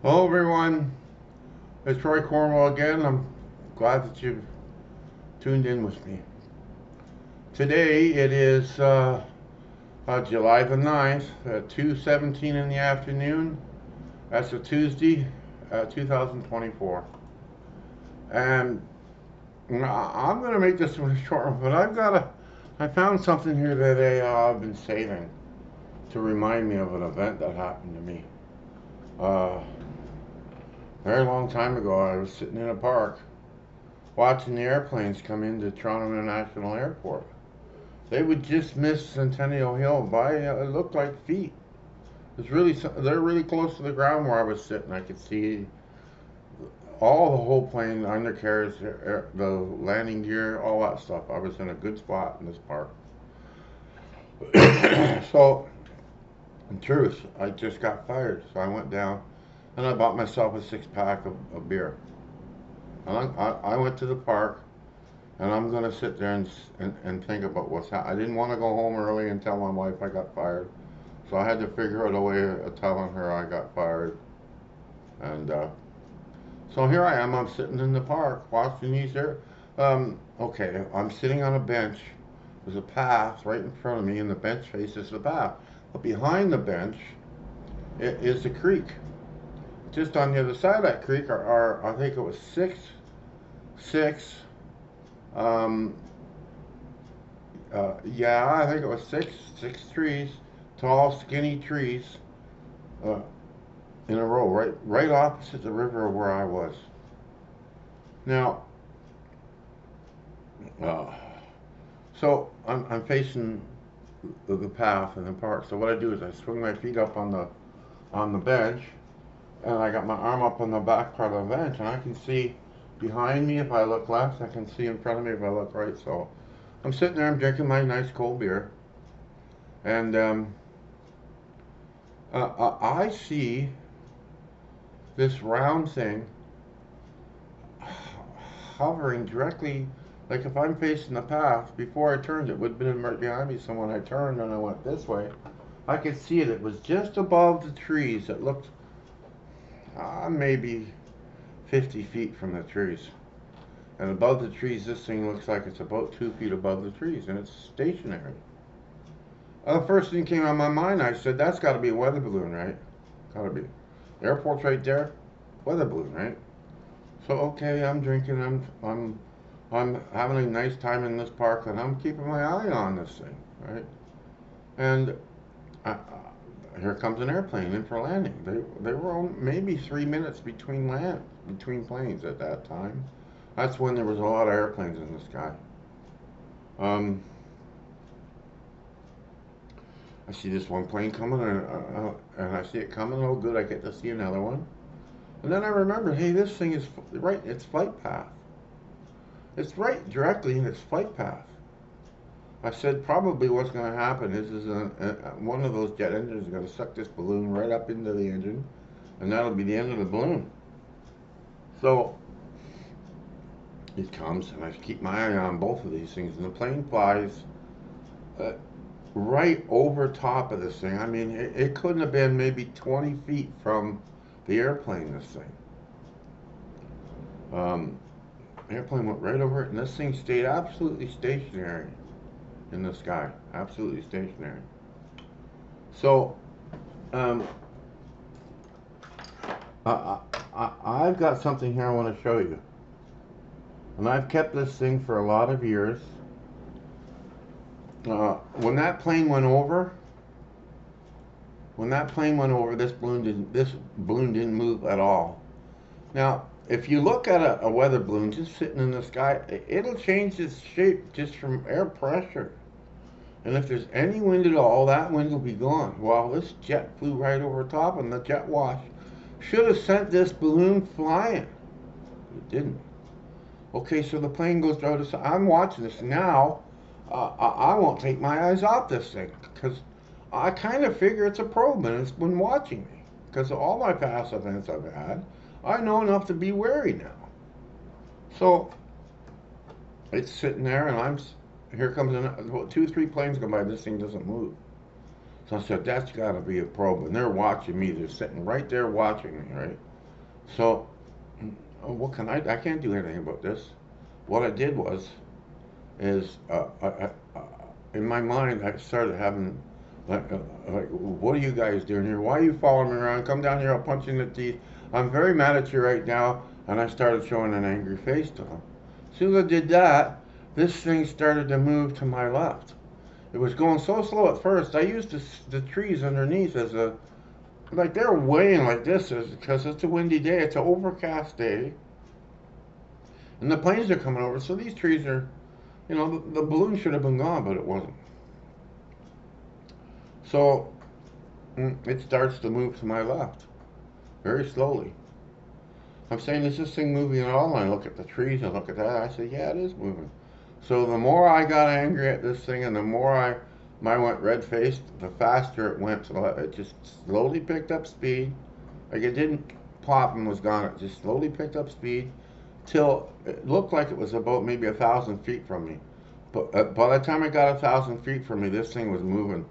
Hello, everyone. It's Troy Cornwall again. I'm glad that you've tuned in with me. Today it is July the 9th, 2:17 in the afternoon. That's a Tuesday, 2024. And I'm going to make this one short, but I found something here that I've been saving to remind me of an event that happened to me. Uh, very long time ago, I was sitting in a park watching the airplanes come into Toronto International Airport. They would just miss Centennial Hill by it looked like feet. They're really close to the ground where I was sitting. I could see all the whole plane, undercarriage, the landing gear, all that stuff. I was in a good spot in this park. So, in truth, I just got fired. So I went down and I bought myself a six-pack of beer. And I went to the park and I'm gonna sit there and think about what's happening. I didn't want to go home early and tell my wife I got fired, so I had to figure out a way of telling her I got fired. And so here I am. I'm sitting in the park watching these there. Okay, I'm sitting on a bench. There's a path right in front of me, and the bench faces the path. But behind the bench is the creek. Just on the other side of that creek are I think it was six um, yeah, I think it was six trees, tall, skinny trees, uh, in a row, right opposite the river where I was. Now, uh, so I'm facing the path in the park. So what I do is I swing my feet up on the bench, and I got my arm up on the back part of the bench, and I can see behind me if I look left. I can see in front of me if I look right. So I'm sitting there. I'm drinking my nice cold beer, and I see this round thing hovering directly, like if I'm facing the path, before I turned, it would have been right behind me. So when I turned and I went this way, I could see it. It was just above the trees. It looked maybe 50 feet from the trees. And above the trees, this thing looks like it's about 2 feet above the trees, and it's stationary. The first thing came on my mind, I said, that's got to be a weather balloon, right? Gotta be. The airport's right there. Weather balloon, right? So okay, I'm drinking. I'm having a nice time in this park, and I'm keeping my eye on this thing, right? And here comes an airplane in for landing. They were on maybe 3 minutes between planes at that time. That's when there was a lot of airplanes in the sky. Um, I see this one plane coming, and I see it coming. Oh, good, I get to see another one. And then I remember, hey, this thing is right. Its flight path. It's right directly in its flight path. I said probably what's going to happen is one of those jet engines is going to suck this balloon right up into the engine, and that'll be the end of the balloon. So it comes, and I keep my eye on both of these things, and the plane flies uh, right over top of this thing. I mean, it couldn't have been maybe 20 feet from the airplane. This thing, um, the airplane went right over it, and this thing stayed absolutely stationary in the sky, absolutely stationary. So, um, I, I've got something here I want to show you. And I've kept this thing for a lot of years. When that plane went over, this balloon didn't move at all. Now, if you look at a weather balloon just sitting in the sky, it'll change its shape just from air pressure. And if there's any wind at all, that wind will be gone. Well, this jet flew right over top, and the jet wash should have sent this balloon flying. It didn't. Okay, so the plane goes down to. I'm watching this now. I won't take my eyes off this thing because I kind of figure it's a probe and it's been watching me. Because of all my past events I've had, I know enough to be wary now. So it's sitting there, and here comes well, two, three planes go by. This thing doesn't move. So I said, that's got to be a probe, and they're watching me. They're sitting right there watching me, right? So, what can I can't do anything about this. What I did is in my mind I started having like, what are you guys doing here? Why are you following me around? Come down here, I'll punch you in the teeth. I'm very mad at you right now. And I started showing an angry face to them. As soon as I did that, this thing started to move to my left. It was going so slow at first. I used the trees underneath as a, like they're weighing like this because it's a windy day. It's an overcast day. And the planes are coming over. So these trees are, the balloon should have been gone, but it wasn't. So it starts to move to my left very slowly. I'm saying, is this thing moving at all? And I look at the trees and look at that. I say, yeah, it is moving. So the more I got angry at this thing and the more I went red faced, the faster it went. So it just slowly picked up speed. Like it didn't pop and was gone. It just slowly picked up speed till it looked like it was about maybe 1,000 feet from me. But by the time it got 1,000 feet from me, this thing was moving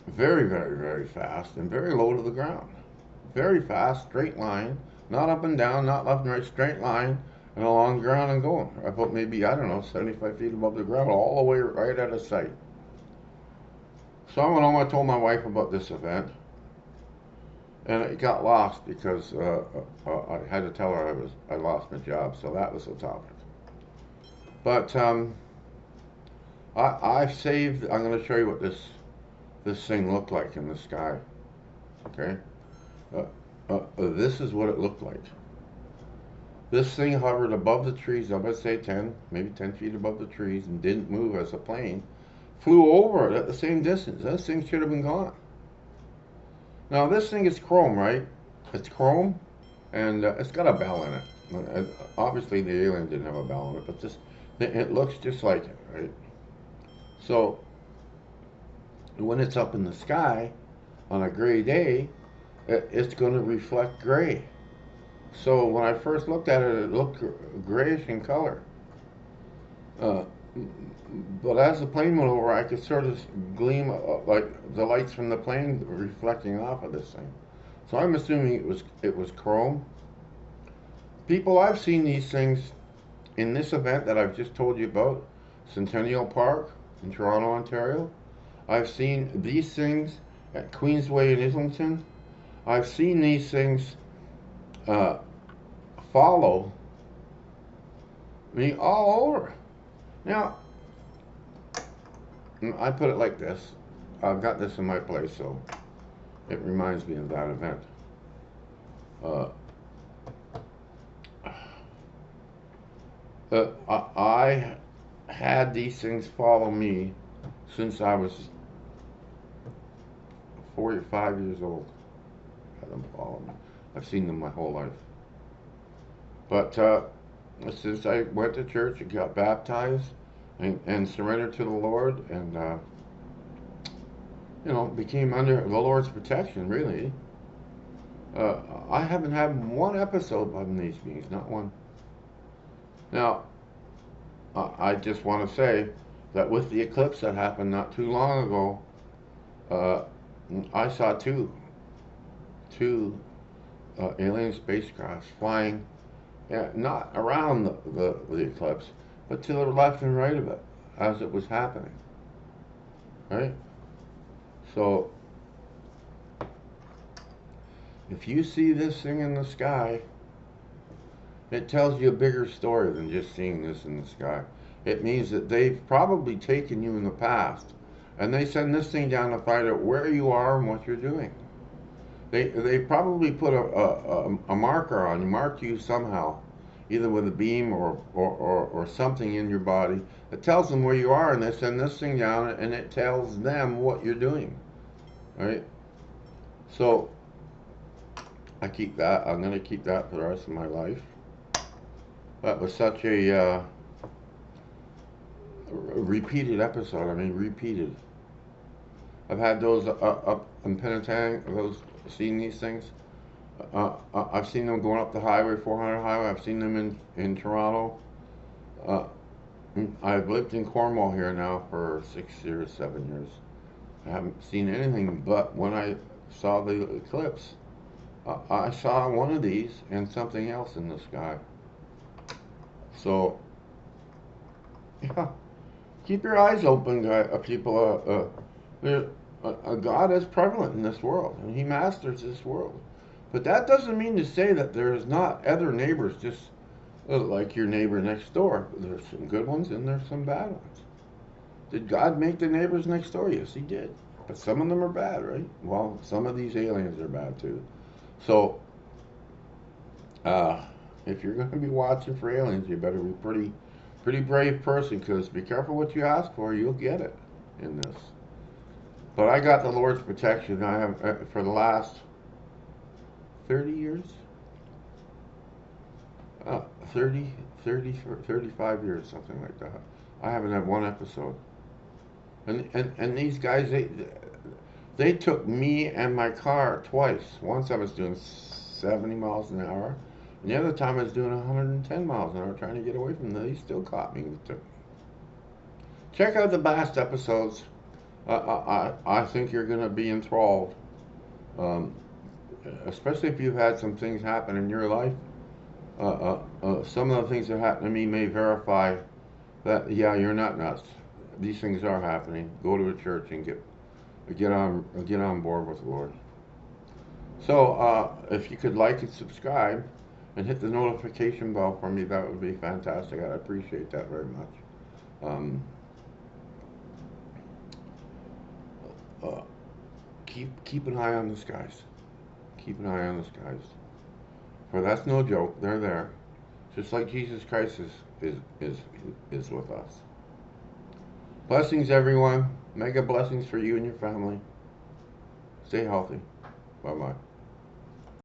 very, very, very fast and very low to the ground. Very fast, straight line, not up and down, not left and right, straight line, and along the ground and going. About maybe, I don't know, 75 feet above the ground, all the way right out of sight. So I went home, I told my wife about this event, and it got lost because I had to tell her I lost my job, so that was the topic. But I've saved, I'm going to show you what this thing looked like in the sky, okay? This is what it looked like. This thing hovered above the trees, I would say 10, maybe 10 feet above the trees, and didn't move as a plane. Flew over it at the same distance. This thing should have been gone. Now this thing is chrome, right? It's chrome, and it's got a bell in it. Obviously the alien didn't have a bell in it, but it looks just like it, right? So when it's up in the sky on a gray day, it's going to reflect gray. So when I first looked at it, it looked grayish in color. Uh, but as the plane went over, I could sort of gleam like the lights from the plane reflecting off of this thing. So I'm assuming it was chrome. People, I've seen these things in this event that I've just told you about, Centennial Park in Toronto, Ontario. I've seen these things at Queensway in Islington. I've seen these things uh, follow me all over. Now, I put it like this. I've got this in my place, so it reminds me of that event. Uh, I had these things follow me since I was 4 or 5 years old. Had them follow me. I've seen them my whole life. But since I went to church and got baptized and surrendered to the Lord and, became under the Lord's protection, really, I haven't had one episode of these beings, not one. Now, I just want to say that with the eclipse that happened not too long ago, I saw two alien spacecrafts flying, not around the eclipse, but to the left and right of it as it was happening. Right? So, if you see this thing in the sky, it tells you a bigger story than just seeing this in the sky. It means that they've probably taken you in the past, and they send this thing down to find out where you are and what you're doing. They probably put a marker on you, marked you somehow, either with a beam or something in your body that tells them where you are, and they send this thing down, and it tells them what you're doing. Right? So I keep that. I'm going to keep that for the rest of my life. That was such a repeated episode. I mean, repeated. I've had those up in Penetang, those seen these things. I've seen them going up the highway, 400 highway. I've seen them in Toronto. I've lived in Cornwall here now for 6 years, 7 years. I haven't seen anything but when I saw the eclipse. I saw one of these and something else in the sky. So, yeah, keep your eyes open, people. God is prevalent in this world, and He masters this world. But that doesn't mean to say that there's not other neighbors just like your neighbor next door. There's some good ones and there's some bad ones. Did God make the neighbors next door? Yes, He did. But some of them are bad, right? Well, some of these aliens are bad too. So, uh, if you're going to be watching for aliens, you better be pretty brave person, because be careful what you ask for. You'll get it in this. But I got the Lord's protection. I have for the last 30 years, uh, 30, 30, 35 years, something like that. I haven't had one episode. And these guys, they took me and my car twice. Once I was doing 70 miles an hour, and the other time I was doing 110 miles an hour trying to get away from them. They still caught me. Check out the past episodes. I think you're going to be enthralled, um, especially if you've had some things happen in your life. Some of the things that happened to me may verify that, yeah, you're not nuts. These things are happening. Go to a church and get on board with the Lord. So, if you could like and subscribe and hit the notification bell for me, that would be fantastic. I'd appreciate that very much. Um, uh, keep an eye on the skies. Keep an eye on the skies. For that's no joke. They're there. Just like Jesus Christ is with us. Blessings, everyone. Mega blessings for you and your family. Stay healthy. Bye bye.